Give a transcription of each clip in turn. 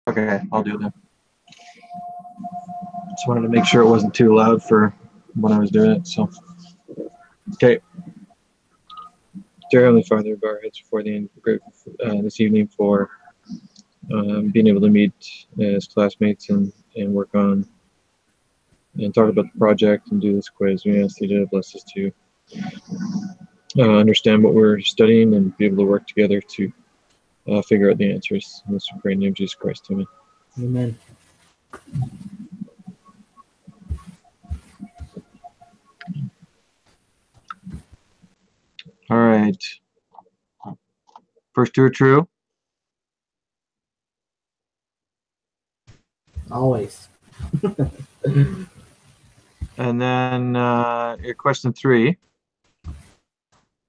Okay, I'll do that. Just wanted to make sure it wasn't too loud for when I was doing it. So, okay. Dear Heavenly Father, bow our heads before the end. Grateful this evening for being able to meet as classmates and work on and talk about the project and do this quiz. We ask you to bless us to understand what we're studying and be able to work together to figure out the answers. In this great name of Jesus Christ, amen. Amen. All right. First two are true. Always. And then your question 3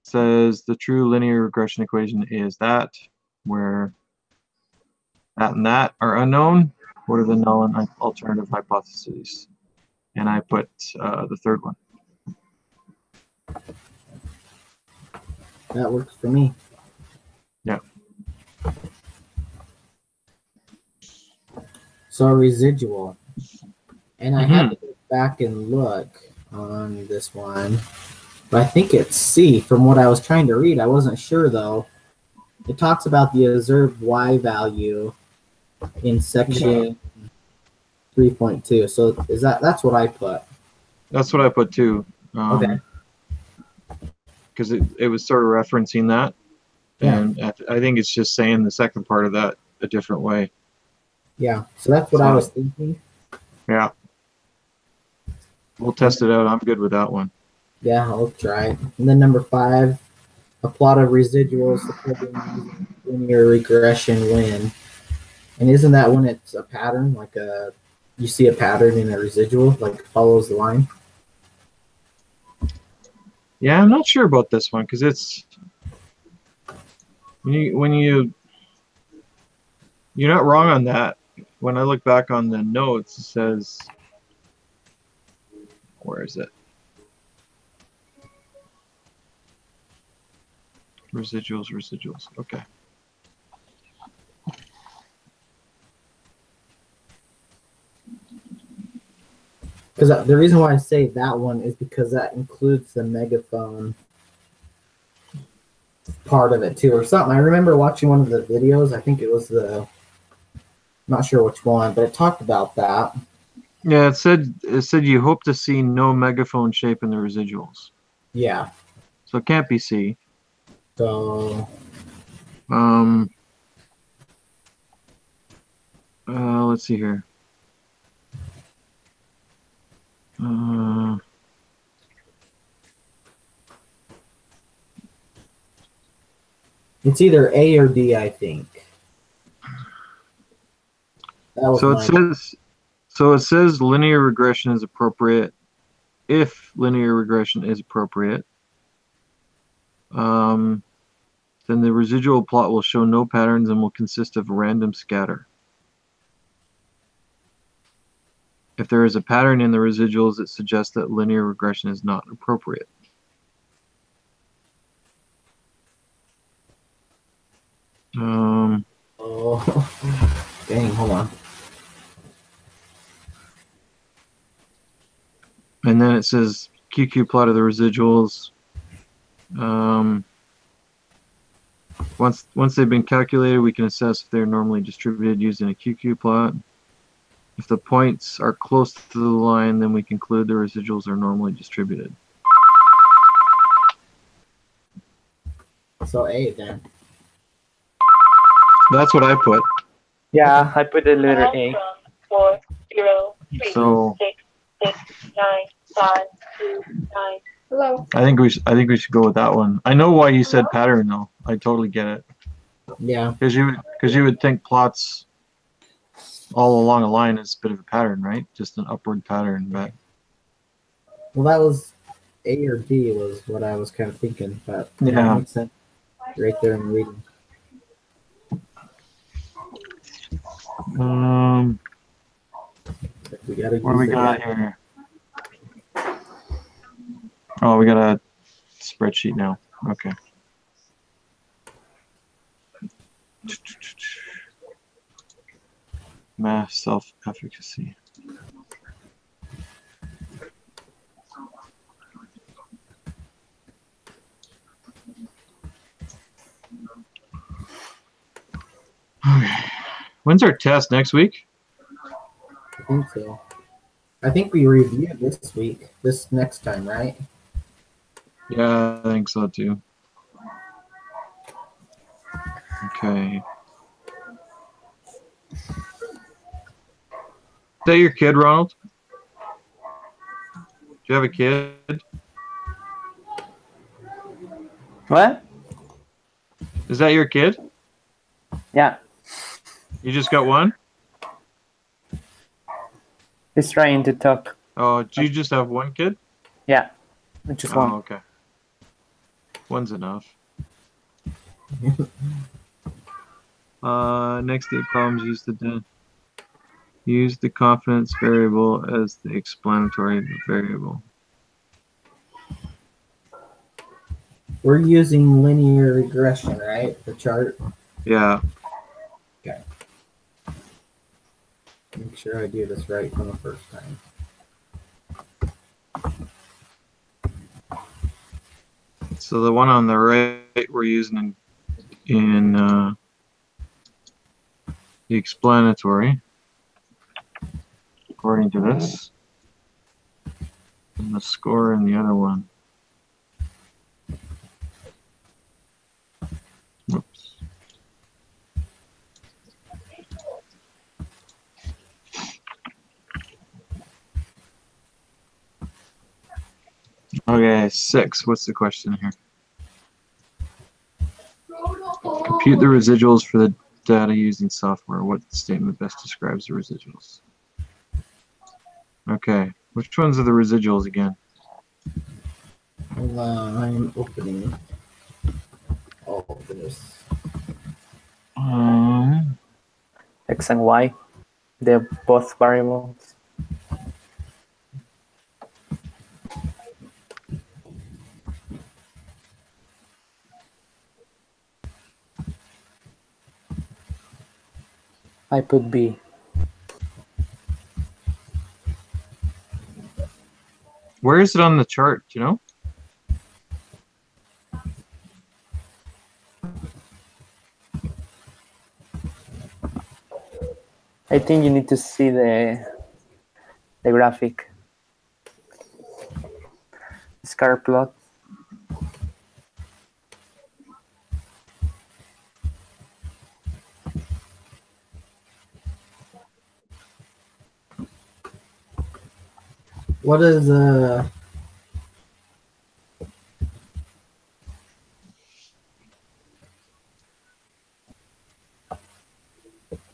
says the true linear regression equation is that, where that and that are unknown. What are the null and alternative hypotheses? And I put the third one. That works for me. Yeah. So residual. And I had to go back and look on this one. But I think it's C from what I was trying to read. I wasn't sure though. It talks about the observed Y value in section 3.2. So is that's what I put? That's what I put too. Okay. Because it was sort of referencing that. Yeah. And I think it's just saying the second part of that a different way. Yeah. So that's what I was thinking. Yeah. We'll test it out. I'm good with that one. Yeah, I'll try it. And then number 5, a plot of residuals supporting linear regression when. And isn't that when it's a pattern, like you see a pattern in a residual, like it follows the line? Yeah, I'm not sure about this one because it's when you're not wrong on that. When I look back on the notes, it says, where is it? Residuals. Okay. Because the reason why I say that one is because that includes the megaphone part of it too, or something. I remember watching one of the videos. I think it was not sure which one, but it talked about that. Yeah, it said you hope to see no megaphone shape in the residuals. Yeah. So it can't be C. So. Let's see here. It's either A or D, I think. So it says linear regression is appropriate if linear regression is appropriate. Then the residual plot will show no patterns and will consist of random scatter. If there is a pattern in the residuals, it suggests that linear regression is not appropriate. Oh, dang, hold on. And then it says QQ plot of the residuals. Once they've been calculated, we can assess if they're normally distributed using a QQ plot. If the points are close to the line, then we conclude the residuals are normally distributed. So A then. That's what I put. Yeah, I put the letter A. 4, 0, 3, So 6, 6, 9, 5, 2, 9. Hello. I think we should go with that one. I know why you said pattern though. I totally get it. Yeah. Because you would think plots all along a line is a bit of a pattern, right? Just an upward pattern, but. Well, that was A or D was what I was kind of thinking, but yeah, that makes sense right there in the reading. What do we got here? Oh, we got a spreadsheet now. Okay. Math self-efficacy. Okay. When's our test? Next week? I think so. I think we reviewed this week, this next time, right? Yeah, I think so too. Okay. Is that your kid, Ronald? Do you have a kid? What? Is that your kid? Yeah. You just got one? He's trying to talk. Oh, do you just have one kid? Yeah. Just one. Oh, okay. One's enough. Next eight problems use the confidence variable as the explanatory variable. We're using linear regression, right? The chart. Yeah. Okay. Make sure I do this right from the first time. So the one on the right we're using in the explanatory, according to this, and the score in the other one. Oops. Okay, 6. What's the question here? Compute the residuals for the data using software. What statement best describes the residuals? Okay, which ones are the residuals again? Hold on, I'm opening all of this. X and Y. They're both variables. I put B. Where is it on the chart? Do you know? I think you need to see the graphic. Scar plot. What is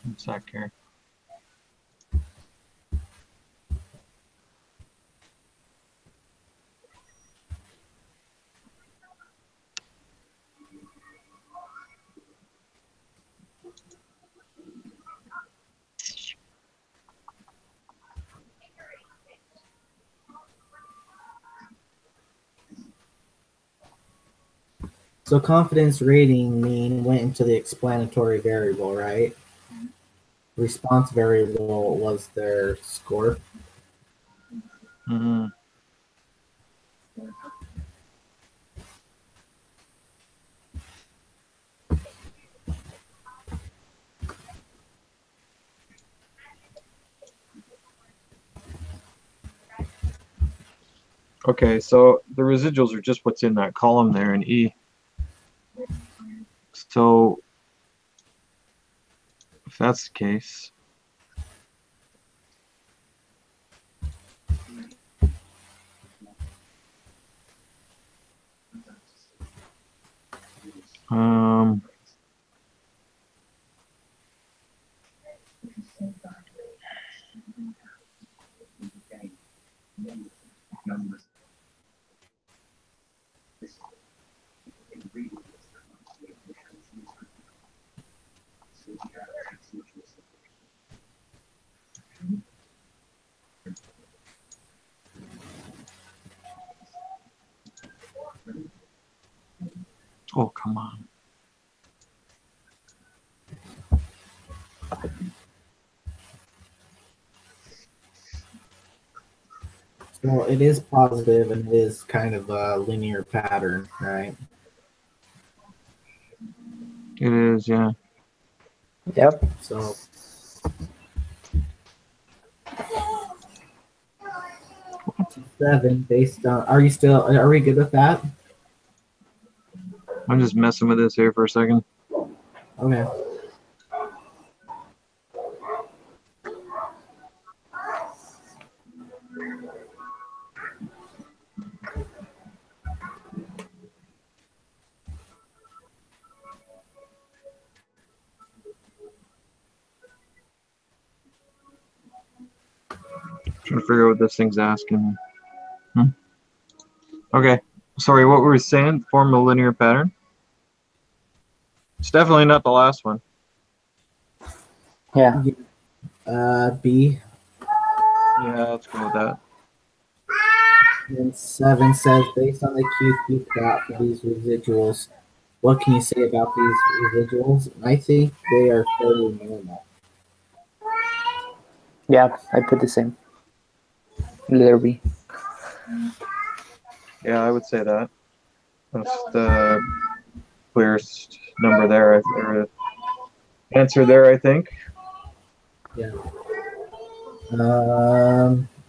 What's that here? so confidence rating mean went into the explanatory variable, right? Response variable was their score. Mm-hmm. Okay, so the residuals are just what's in that column there in E. So if that's the case, oh, come on. Well, it is positive and it is kind of a linear pattern, right? It is, yeah. Yep. So seven based on. Are you still? Are we good with that? I'm just messing with this here for a second. Okay. Trying to figure out what this thing's asking. Okay. Sorry, what were we saying? Form a linear pattern? It's definitely not the last one. Yeah. B. Yeah, let's go with that. And seven says based on the QQ plot for these residuals, what can you say about these residuals? I think they are fairly normal. Yeah, I put the same. Letter B. Yeah, I would say that. That's the clearest number there, or answer there, I think. Yeah.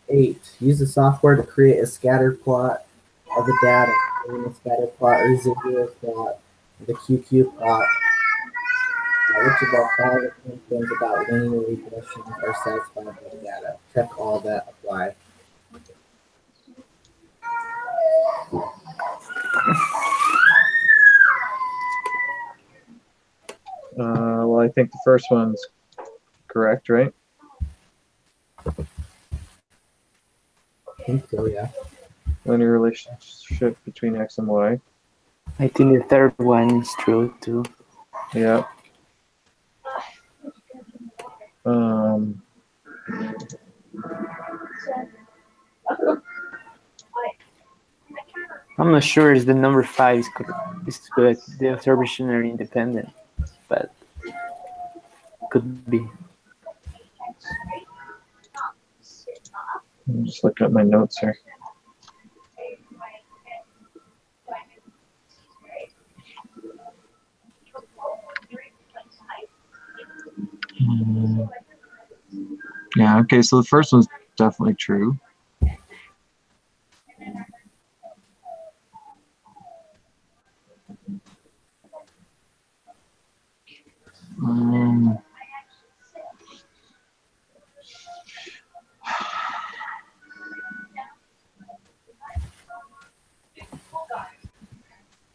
8. Use the software to create a scatter plot of the data. In the scatter plot, residual plot, the QQ plot. Which of all five things about linear regression are satisfied by the data? Check all that apply. Well, I think the first one's correct, right? I think so, yeah. Linear relationship between X and Y. I think the third one is true too. Yeah. I'm not sure if the number 5 is good. The observation are independent, but could be. I'm just looking at my notes here. Yeah, okay, so the first one's definitely true.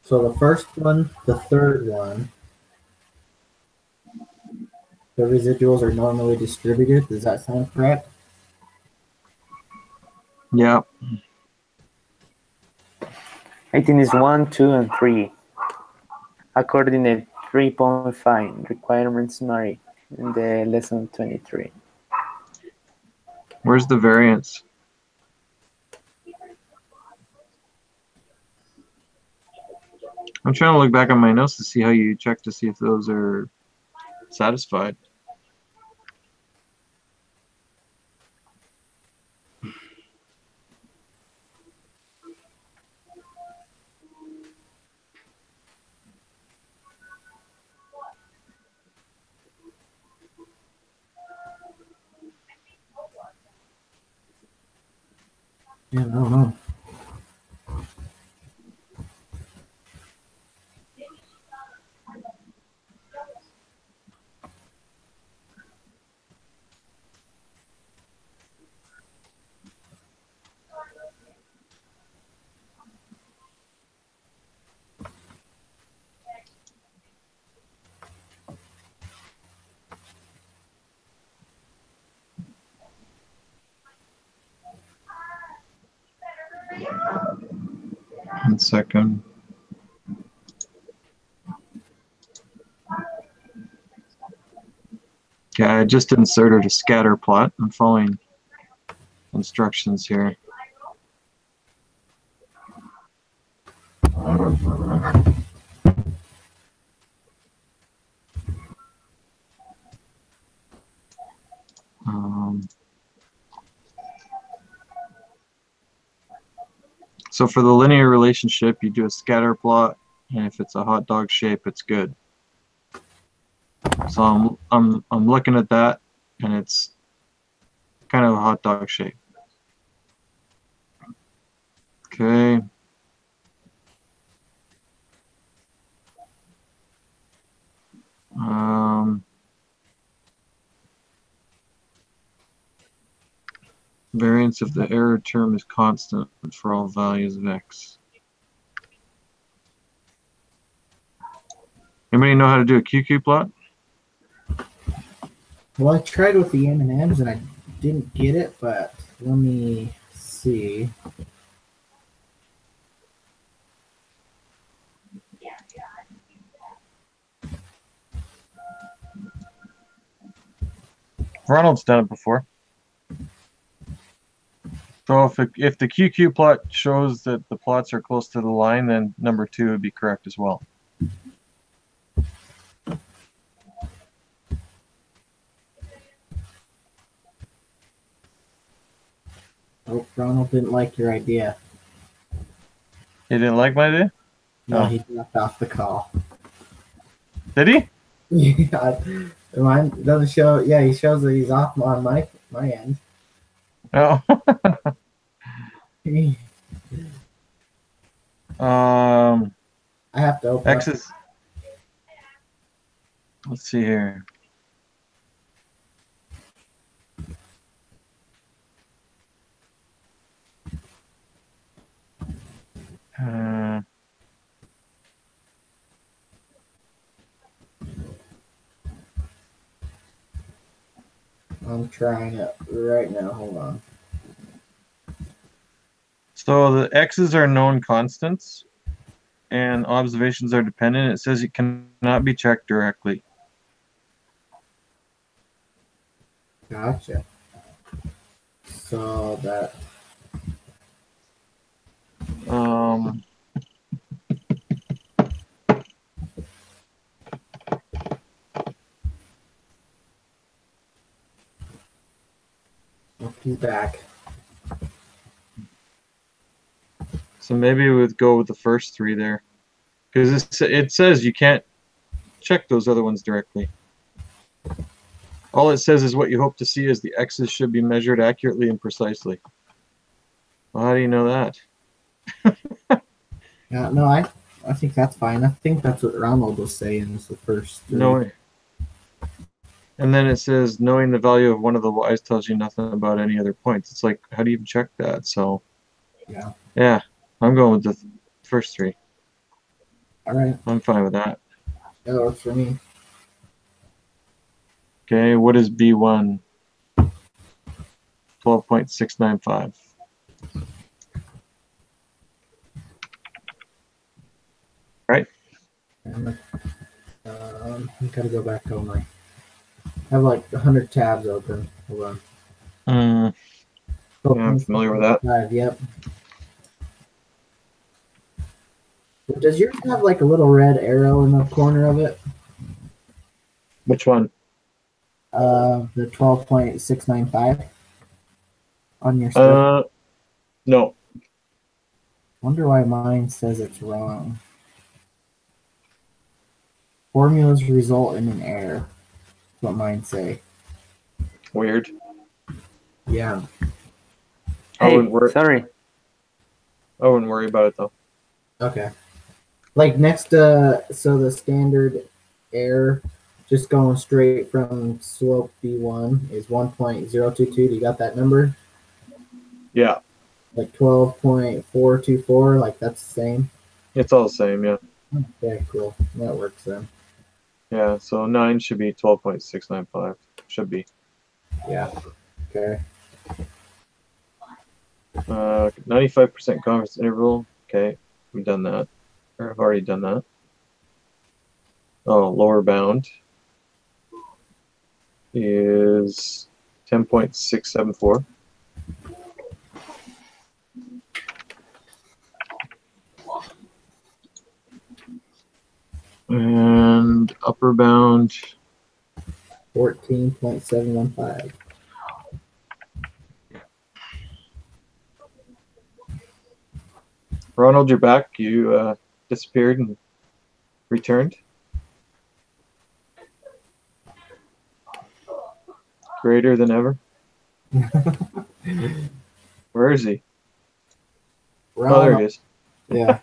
So the first one, the third one, the residuals are normally distributed. Does that sound correct? Yeah. I think it's 1, 2, and 3. According to 3.5 requirements summary in the lesson 23. Where's the variance? I'm trying to look back on my notes to see how you check to see if those are satisfied. Yeah, I don't know. One second. Yeah, I just inserted a scatter plot. I'm following instructions here. Um, So for the linear relationship, you do a scatter plot, and if it's a hot dog shape, it's good. So I'm looking at that, and it's kind of a hot dog shape. Okay. Variance of the error term is constant for all values of x. Anybody know how to do a QQ plot? Well, I tried with the M&Ms and I didn't get it, but let me see. Ronald's done it before. So if the QQ plot shows that the plots are close to the line, then number 2 would be correct as well. Oh, Ronald didn't like your idea. He didn't like my idea? No, Oh. he dropped off the call. Did he? Yeah, mine doesn't show. Yeah, he shows that he's off on my end. Oh. I have to open X up. is. Let's see here. I'm trying it right now. Hold on. So the x's are known constants, and observations are dependent. It says it cannot be checked directly. Gotcha. So that. Oh, he's back. So maybe we would go with the first 3 there, because it says you can't check those other ones directly. All it says is what you hope to see is the x's should be measured accurately and precisely. Well, how do you know that? Yeah, no, I think that's fine. I think that's what Ronald was saying is the first 3. No way. And then it says knowing the value of one of the y's tells you nothing about any other points. It's like, how do you even check that? So yeah, I'm going with the first 3. All right. I'm fine with that. That works for me. Okay, what is B1? 12.695. Right? I gotta go back to my. I have like 100 tabs open. Hold on. Yeah, I'm familiar with that. Yep. Does yours have like a little red arrow in the corner of it? Which one? The 12.695 on your stuff. No. Wonder why mine says it's wrong. Formulas result in an error. That's what mine say. Weird. Yeah. I wouldn't worry. Sorry. I wouldn't worry about it though. Okay. Like next to so the standard error, just going straight from slope B1 is 1.022. Do you got that number? Yeah, Like 12.424. Like that's the same. it's all the same. Yeah. Okay, cool. That works then. Yeah. So 9 should be 12.695. Should be. Yeah. Okay. 95% confidence interval. Okay, we've done that. Or I've already done that. Oh, lower bound is 10.674. And upper bound 14.715. Ronald, you're back. You disappeared and returned. Greater than ever. Where is he? Oh, there he is. Yeah.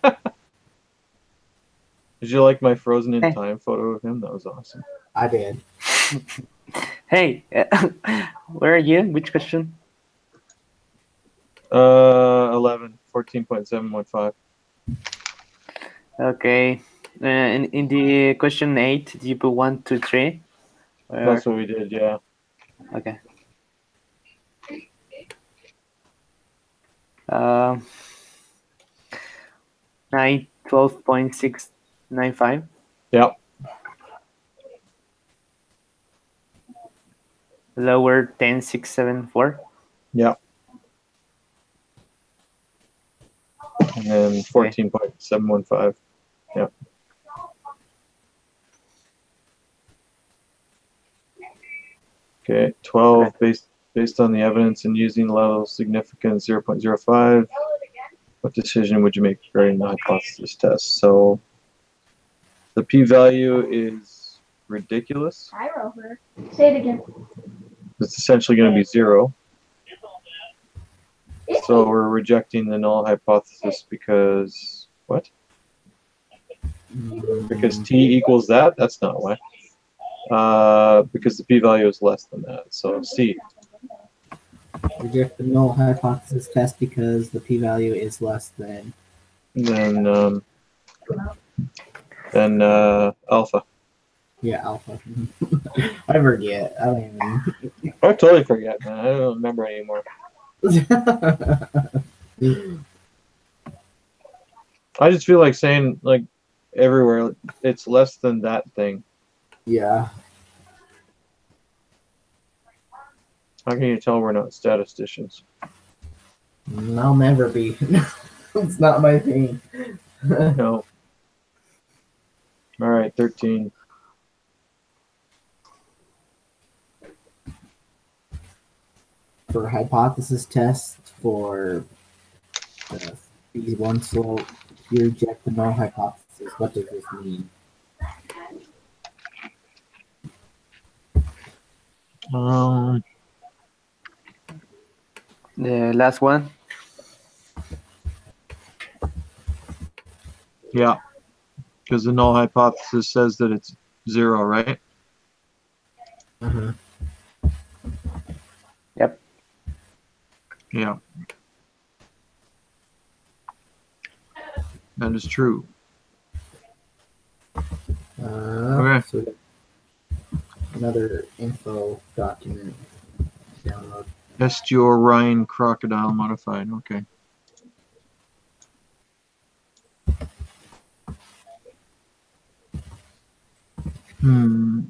Did you like my frozen in Hey. time photo of him? That was awesome. I did. Hey, where are you? Which question? 11, 14.715. Okay. In the question 8, did you put 1, 2, 3? Or- That's what we did, yeah. Okay. Um, 9, 12.695. Yep. Lower 10.674. Yep. And then 14.715. Yep. Okay, 12 based on the evidence and using level significance 0.05. What decision would you make regarding the hypothesis test? So the p-value is ridiculous. Hi, Rover. Say it again. It's essentially going to be 0. So we're rejecting the null hypothesis because what? Because t equals that? That's not why. Because the p-value is less than that. So C. Reject the null hypothesis test because the p-value is less than. And then alpha. Yeah, alpha. I forget. I don't even. I totally forget, man. I don't remember anymore. I just feel like saying like everywhere it's less than that thing. Yeah. How can you tell we're not statisticians? I'll never be. It's not my thing. No. All right, 13. For hypothesis test for B1 slope, you reject the null hypothesis. What does this mean? The last one. Yeah. Because the null hypothesis says that it's 0, right? Uh-huh. Yep. Yeah. That is true. Okay. So we got another info document download. Estuar Rhine crocodile modified. Okay. Hmm.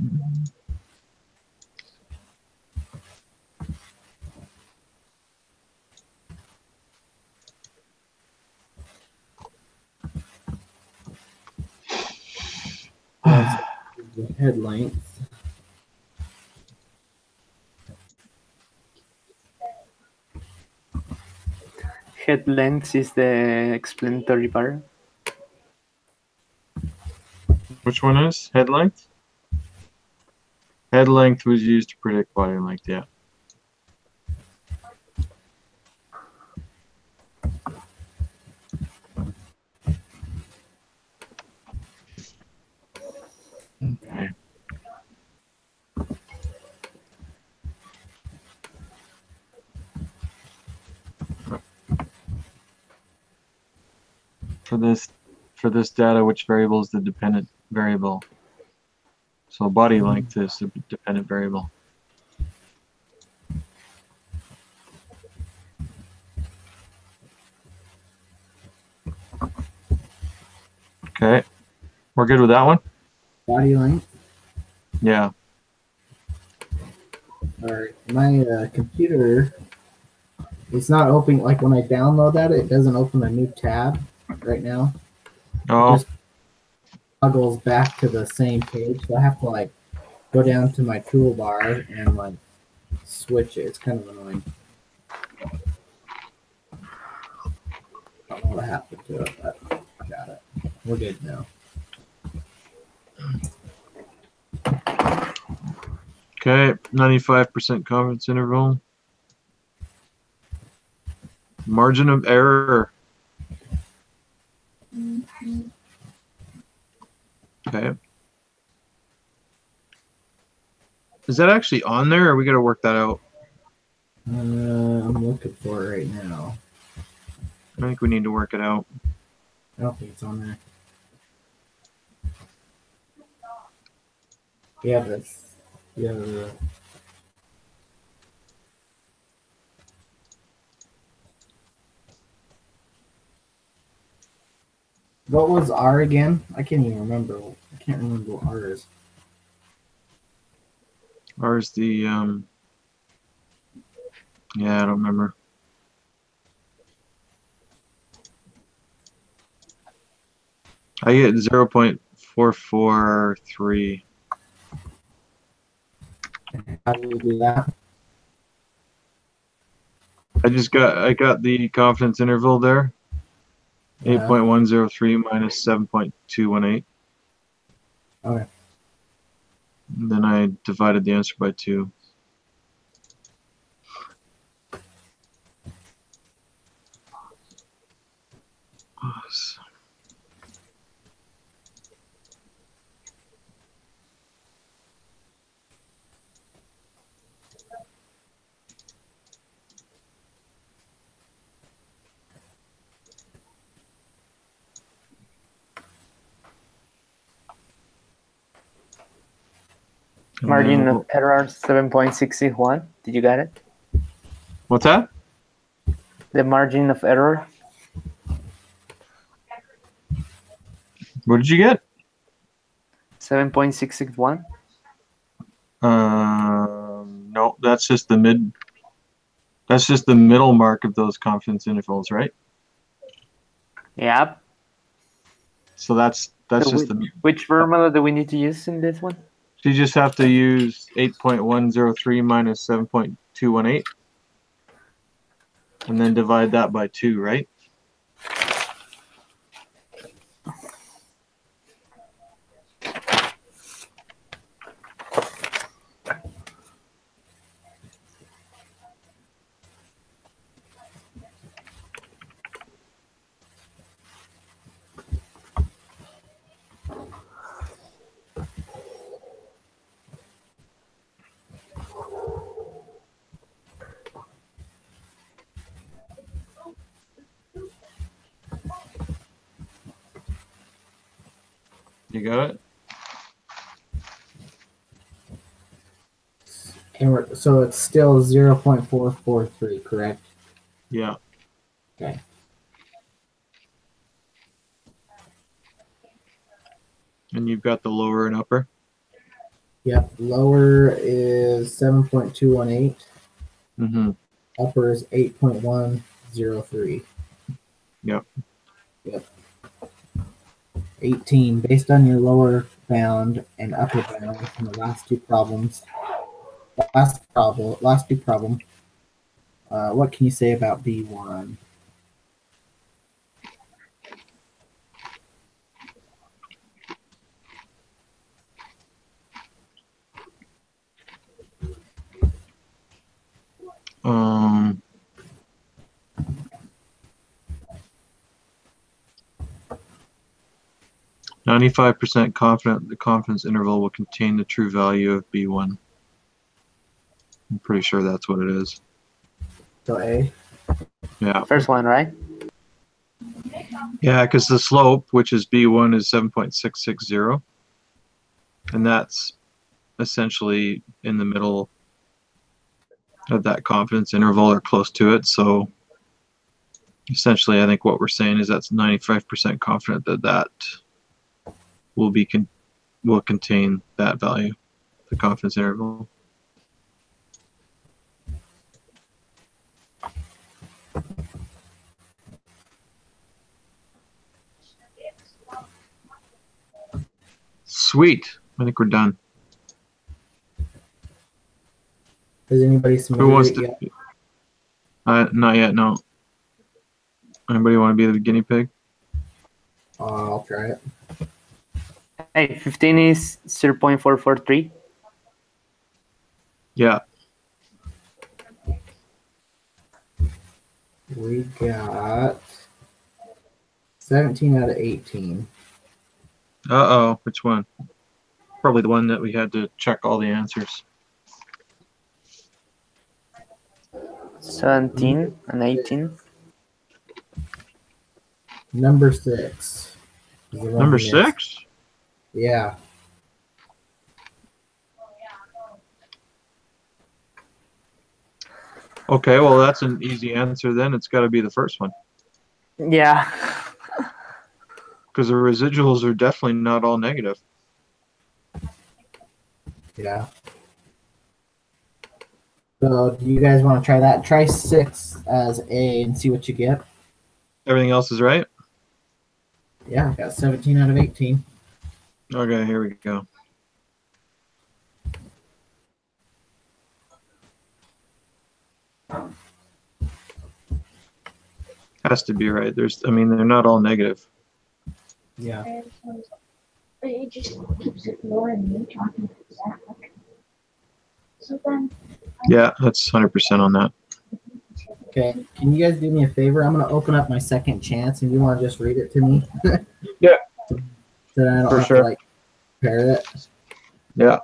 The head length. Head length is the explanatory part. Which one is head length? Head length was used to predict body length. Yeah. Okay. For this data, which variable is the dependent variable? So body length is the dependent variable. Okay. We're good with that one? Body length. Yeah. All right. My computer, it's not opening. Like when I download that, it doesn't open a new tab right now. Oh, Just toggles back to the same page. So I have to like go down to my toolbar and like switch it. It's kind of annoying. I don't know what happened to it, but got it. We're good now. Okay, 95% confidence interval. Margin of error. Okay. Is that actually on there, or we got to work that out? I'm looking for it right now. I think we need to work it out. I don't think it's on there. Yeah, this. Yeah. What was R again? I can't even remember. I can't remember what R is. Ours the yeah, I don't remember. I get 0.443. How do you do that? I got the confidence interval there. Yeah. 8.103 minus 7.218. Okay. And then I divided the answer by 2. Margin of error 7.61. Did you get it? What's that? The margin of error. What did you get? 7.661. No, that's just the mid. That's just the middle mark of those confidence intervals, right? Yep. So that's So just the. which formula do we need to use in this one? So you just have to use 8.103 minus 7.218, and then divide that by 2, right? You got it? And so it's still 0.443, correct? Yeah. Okay. And you've got the lower and upper. Yep. Lower is 7.218. Mm-hmm. Upper is 8.103. Yep. 18. Based on your lower bound and upper bound from the last two problems. Last two problem. What can you say about B1? Um. 95% confident the confidence interval will contain the true value of B1. I'm pretty sure that's what it is. So A. Yeah. First one, right? Yeah, because the slope, which is B1, is 7.660. And that's essentially in the middle of that confidence interval or close to it. So essentially, I think what we're saying is that's 95% confident that that will be will contain that value, the confidence interval. Sweet. I think we're done. Has anybody Who wants submitted it to? yet? Not yet. No. Anybody want to be the guinea pig? I'll try it. Hey, 15 is 0.443. Yeah. We got 17 out of 18. Uh-oh, which one? Probably the one that we had to check all the answers. 17 and 18. Number 6. is the one Number we missed. 6? Yeah. Okay, well, that's an easy answer then. It's got to be the first one. Yeah. Because the residuals are definitely not all negative. Yeah. So, do you guys want to try that? Try 6 as A and see what you get. Everything else is right? Yeah, I got 17 out of 18. Okay, here we go. Has to be right. I mean, they're not all negative. Yeah. But he just keeps ignoring me talking to Zach. So then. Yeah, that's 100% on that. Okay. Can you guys do me a favor? I'm going to open up my second chance, and you want to just read it to me? Yeah. So I don't For have sure. to, like, compare it. Yeah.